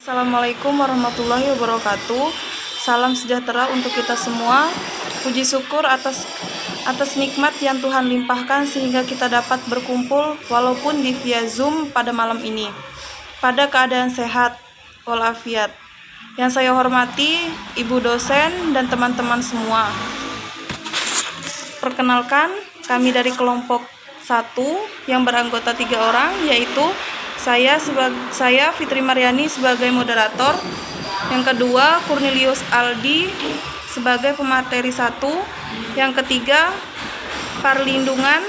Assalamualaikum warahmatullahi wabarakatuh. Salam sejahtera untuk kita semua. Puji syukur atas nikmat yang Tuhan limpahkan sehingga kita dapat berkumpul walaupun di via Zoom pada malam ini. Pada keadaan sehat walafiat. Yang saya hormati Ibu dosen dan teman-teman semua. Perkenalkan, kami dari kelompok 1 yang beranggota 3 orang, yaitu saya Fitri Mariani sebagai moderator, yang kedua Cornelius Aldi sebagai pemateri 1, yang ketiga Parlindungan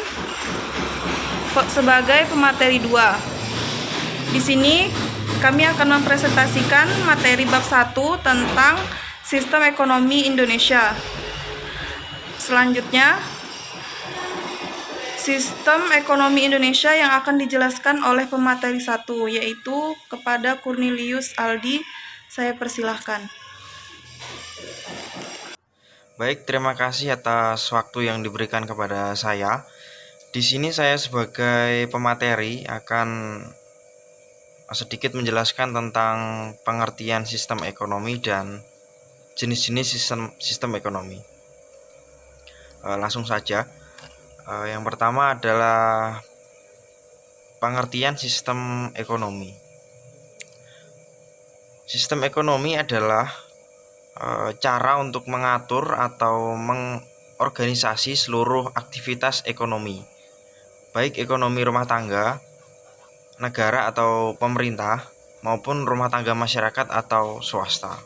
sebagai pemateri 2. Di sini kami akan mempresentasikan materi bab 1 tentang sistem ekonomi Indonesia. Selanjutnya, sistem ekonomi Indonesia yang akan dijelaskan oleh pemateri 1, yaitu kepada Cornelius Aldi. Saya persilahkan. Baik, terima kasih atas waktu yang diberikan kepada saya. Di sini saya sebagai pemateri akan sedikit menjelaskan tentang pengertian sistem ekonomi dan jenis-jenis sistem ekonomi. Langsung saja. Yang pertama adalah pengertian sistem ekonomi. Sistem ekonomi adalah cara untuk mengatur atau mengorganisasi seluruh aktivitas ekonomi, baik ekonomi rumah tangga, negara atau pemerintah, maupun rumah tangga masyarakat atau swasta.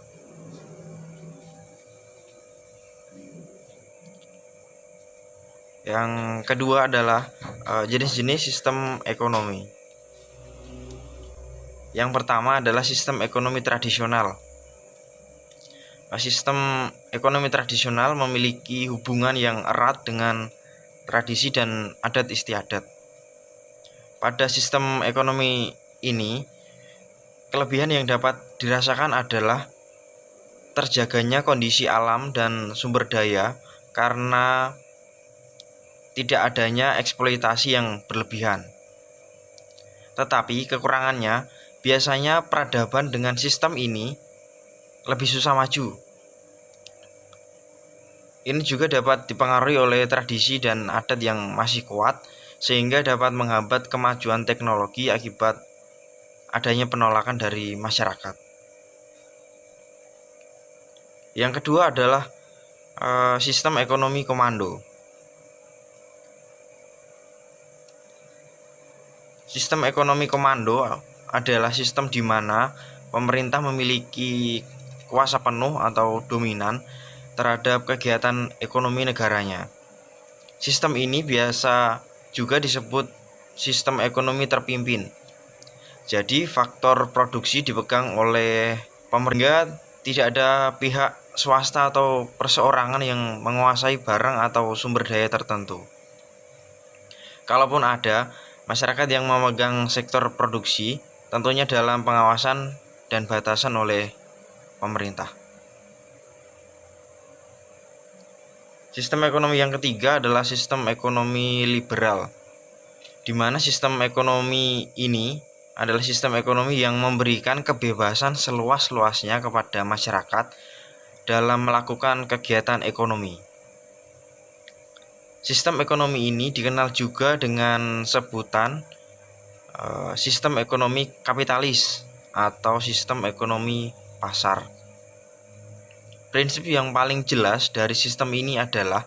Yang kedua adalah jenis-jenis sistem ekonomi. Yang pertama adalah sistem ekonomi tradisional. Sistem ekonomi tradisional memiliki hubungan yang erat dengan tradisi dan adat istiadat. Pada sistem ekonomi ini, kelebihan yang dapat dirasakan adalah terjaganya kondisi alam dan sumber daya karena tidak adanya eksploitasi yang berlebihan. Tetapi kekurangannya, biasanya peradaban dengan sistem ini lebih susah maju. Ini juga dapat dipengaruhi oleh tradisi dan adat yang masih kuat, sehingga dapat menghambat kemajuan teknologi akibat adanya penolakan dari masyarakat. Yang kedua adalah sistem ekonomi komando. Sistem ekonomi komando adalah sistem di mana pemerintah memiliki kuasa penuh atau dominan terhadap kegiatan ekonomi negaranya. Sistem ini biasa juga disebut sistem ekonomi terpimpin. Jadi faktor produksi dipegang oleh pemerintah, tidak ada pihak swasta atau perseorangan yang menguasai barang atau sumber daya tertentu. Kalaupun ada, masyarakat yang memegang sektor produksi tentunya dalam pengawasan dan batasan oleh pemerintah. Sistem ekonomi yang ketiga adalah sistem ekonomi liberal, di mana sistem ekonomi ini adalah sistem ekonomi yang memberikan kebebasan seluas-luasnya kepada masyarakat dalam melakukan kegiatan ekonomi. Sistem ekonomi ini dikenal juga dengan sebutan sistem ekonomi kapitalis atau sistem ekonomi pasar. Prinsip yang paling jelas dari sistem ini adalah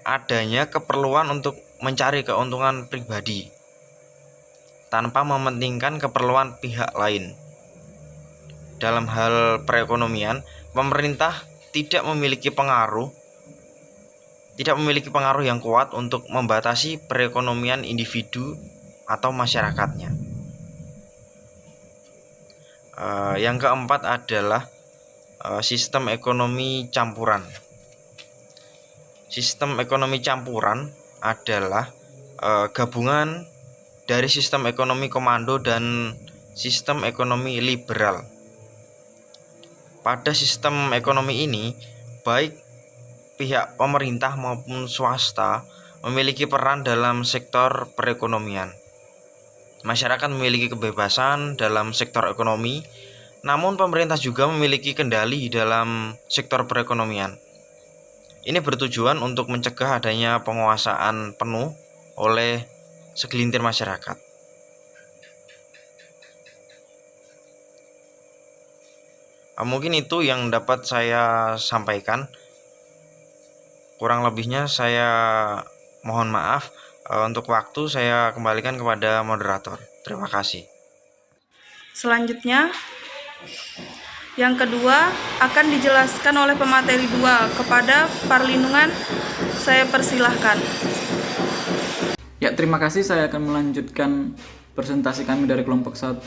adanya keperluan untuk mencari keuntungan pribadi tanpa mementingkan keperluan pihak lain. Dalam hal perekonomian, pemerintah tidak memiliki pengaruh yang kuat untuk membatasi perekonomian individu atau masyarakatnya. Yang keempat adalah sistem ekonomi campuran. Sistem ekonomi campuran adalah gabungan dari sistem ekonomi komando dan sistem ekonomi liberal. Pada sistem ekonomi ini, baik pihak pemerintah maupun swasta memiliki peran dalam sektor perekonomian. Masyarakat memiliki kebebasan dalam sektor ekonomi Namun pemerintah juga memiliki kendali dalam sektor perekonomian. Ini bertujuan untuk mencegah adanya penguasaan penuh oleh segelintir masyarakat. Mungkin itu yang dapat saya sampaikan. Kurang lebihnya saya mohon maaf. Untuk waktu saya kembalikan kepada moderator. Terima kasih. Selanjutnya, yang kedua akan dijelaskan oleh pemateri 2 kepada Perlindungan. Saya persilahkan. Ya, terima kasih. Saya akan melanjutkan presentasi kami dari kelompok 1.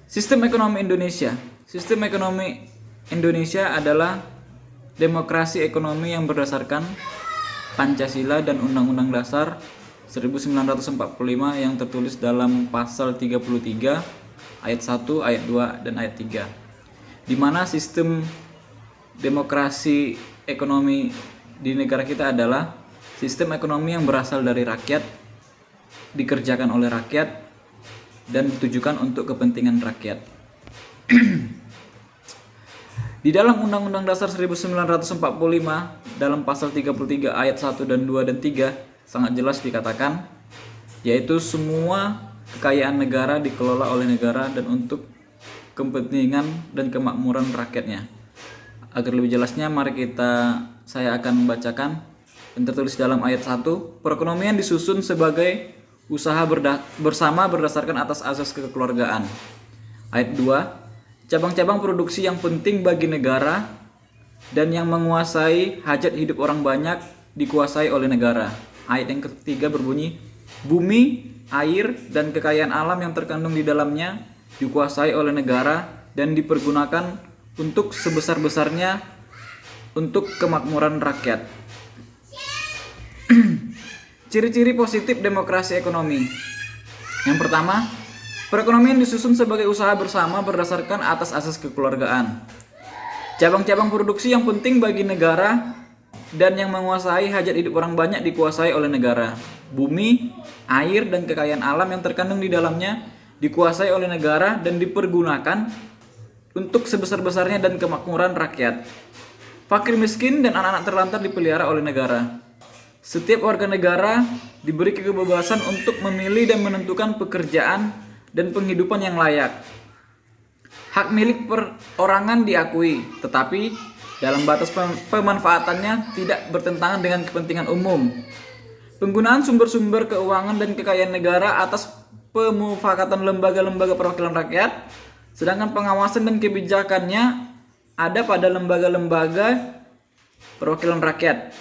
Sistem ekonomi Indonesia. Sistem ekonomi Indonesia adalah demokrasi ekonomi yang berdasarkan Pancasila dan Undang-Undang Dasar 1945 yang tertulis dalam pasal 33 ayat 1, ayat 2, dan ayat 3. Di mana sistem demokrasi ekonomi di negara kita adalah sistem ekonomi yang berasal dari rakyat, dikerjakan oleh rakyat, dan ditujukan untuk kepentingan rakyat. Di dalam Undang-Undang Dasar 1945 dalam pasal 33 ayat 1 dan 2 dan 3 sangat jelas dikatakan, yaitu semua kekayaan negara dikelola oleh negara dan untuk kepentingan dan kemakmuran rakyatnya. Agar lebih jelasnya, saya akan membacakan yang tertulis dalam ayat 1. Perekonomian disusun sebagai usaha bersama berdasarkan atas asas kekeluargaan. Ayat 2. Cabang-cabang produksi yang penting bagi negara dan yang menguasai hajat hidup orang banyak dikuasai oleh negara. Ayat yang ketiga berbunyi, bumi, air, dan kekayaan alam yang terkandung di dalamnya dikuasai oleh negara dan dipergunakan untuk sebesar-besarnya untuk kemakmuran rakyat. Ciri-ciri positif demokrasi ekonomi. Yang pertama, perekonomian disusun sebagai usaha bersama berdasarkan atas asas kekeluargaan. Cabang-cabang produksi yang penting bagi negara dan yang menguasai hajat hidup orang banyak dikuasai oleh negara. Bumi, air, dan kekayaan alam yang terkandung di dalamnya dikuasai oleh negara dan dipergunakan untuk sebesar-besarnya dan kemakmuran rakyat. Fakir miskin dan anak-anak terlantar dipelihara oleh negara. Setiap warga negara diberi kebebasan untuk memilih dan menentukan pekerjaan dan penghidupan yang layak. Hak milik perorangan diakui, tetapi dalam batas pemanfaatannya tidak bertentangan dengan kepentingan umum. Penggunaan sumber-sumber keuangan dan kekayaan negara atas pemufakatan lembaga-lembaga perwakilan rakyat, sedangkan pengawasan dan kebijakannya ada pada lembaga-lembaga perwakilan rakyat.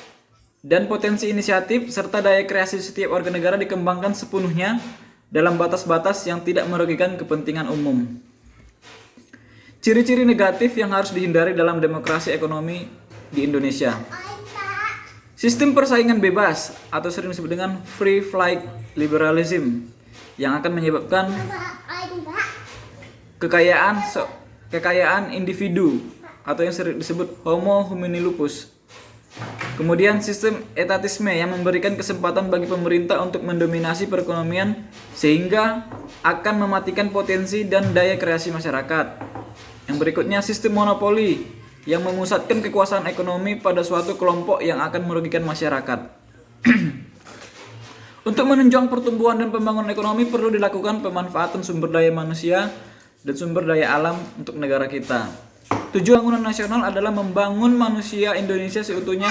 Dan potensi inisiatif serta daya kreasi setiap warga negara dikembangkan sepenuhnya dalam batas-batas yang tidak merugikan kepentingan umum. Ciri-ciri negatif yang harus dihindari dalam demokrasi ekonomi di Indonesia. Sistem persaingan bebas atau sering disebut dengan free flight liberalism yang akan menyebabkan kekayaan individu atau yang sering disebut homo homini lupus. Kemudian sistem etatisme yang memberikan kesempatan bagi pemerintah untuk mendominasi perekonomian sehingga akan mematikan potensi dan daya kreasi masyarakat. Yang berikutnya sistem monopoli yang memusatkan kekuasaan ekonomi pada suatu kelompok yang akan merugikan masyarakat. Untuk menunjang pertumbuhan dan pembangunan ekonomi perlu dilakukan pemanfaatan sumber daya manusia dan sumber daya alam untuk negara kita. Tujuan pembangunan nasional adalah membangun manusia Indonesia seutuhnya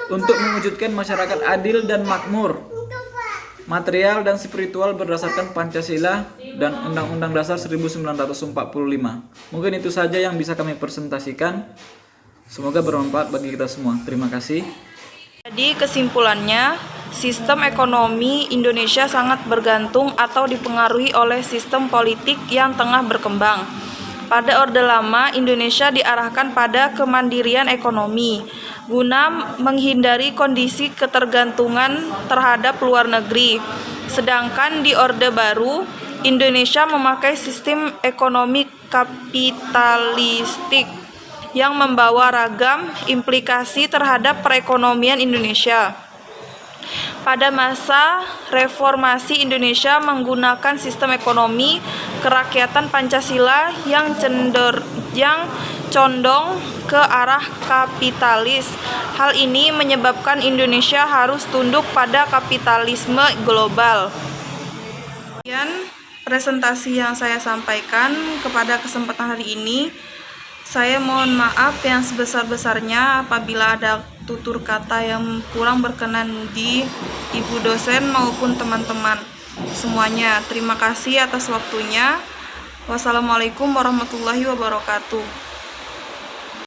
untuk mewujudkan masyarakat adil dan makmur, material dan spiritual berdasarkan Pancasila dan Undang-Undang Dasar 1945. Mungkin itu saja yang bisa kami presentasikan. Semoga bermanfaat bagi kita semua. Terima kasih. Jadi kesimpulannya, sistem ekonomi Indonesia sangat bergantung atau dipengaruhi oleh sistem politik yang tengah berkembang. Pada Orde Lama, Indonesia diarahkan pada kemandirian ekonomi guna menghindari kondisi ketergantungan terhadap luar negeri. Sedangkan di Orde Baru, Indonesia memakai sistem ekonomi kapitalistik yang membawa ragam implikasi terhadap perekonomian Indonesia. Pada masa reformasi, Indonesia menggunakan sistem ekonomi kerakyatan Pancasila yang condong ke arah kapitalis. Hal ini menyebabkan Indonesia harus tunduk pada kapitalisme global. Sekian presentasi yang saya sampaikan kepada kesempatan hari ini. Saya mohon maaf yang sebesar-besarnya apabila ada tutur kata yang kurang berkenan di Ibu dosen maupun teman-teman semuanya. Terima kasih atas waktunya. Wassalamualaikum warahmatullahi wabarakatuh.